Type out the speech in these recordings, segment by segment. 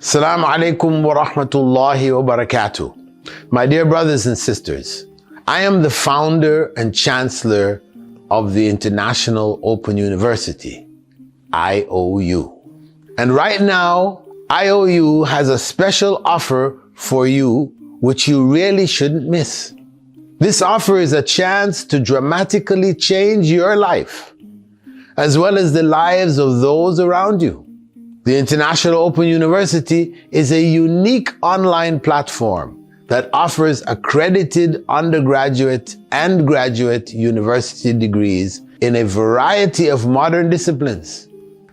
Assalamu alaikum wa rahmatullahi wa barakatuh. My dear brothers and sisters, I am the founder and chancellor of the International Open University, IOU. And right now, IOU has a special offer for you which you really shouldn't miss. This offer is a chance to dramatically change your life, as well as the lives of those around you. The International Open University is a unique online platform that offers accredited undergraduate and graduate university degrees in a variety of modern disciplines.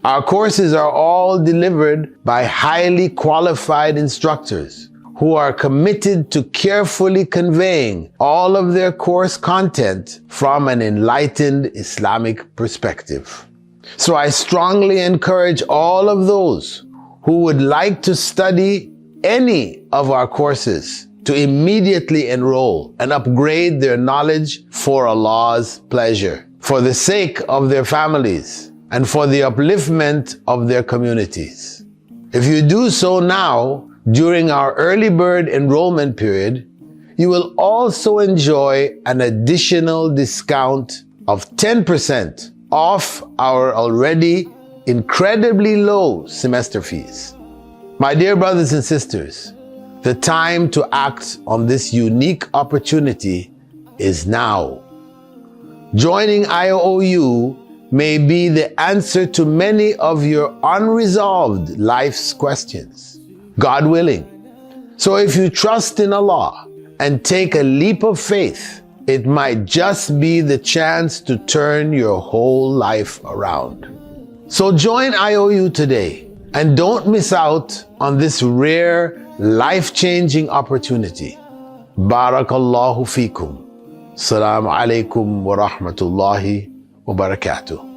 Our courses are all delivered by highly qualified instructors who are committed to carefully conveying all of their course content from an enlightened Islamic perspective. So I strongly encourage all of those who would like to study any of our courses to immediately enroll and upgrade their knowledge for Allah's pleasure, for the sake of their families, and for the upliftment of their communities. If you do so now, during our early bird enrollment period, you will also enjoy an additional discount of 10% off our already incredibly low semester fees. My dear brothers and sisters, the time to act on this unique opportunity is now. Joining IOU may be the answer to many of your unresolved life's questions, God willing. So if you trust in Allah and take a leap of faith, it might just be the chance to turn your whole life around. So join IOU today and don't miss out on this rare, life-changing opportunity. Barakallahu feekum. Assalamu alaikum wa rahmatullahi wa barakatuh.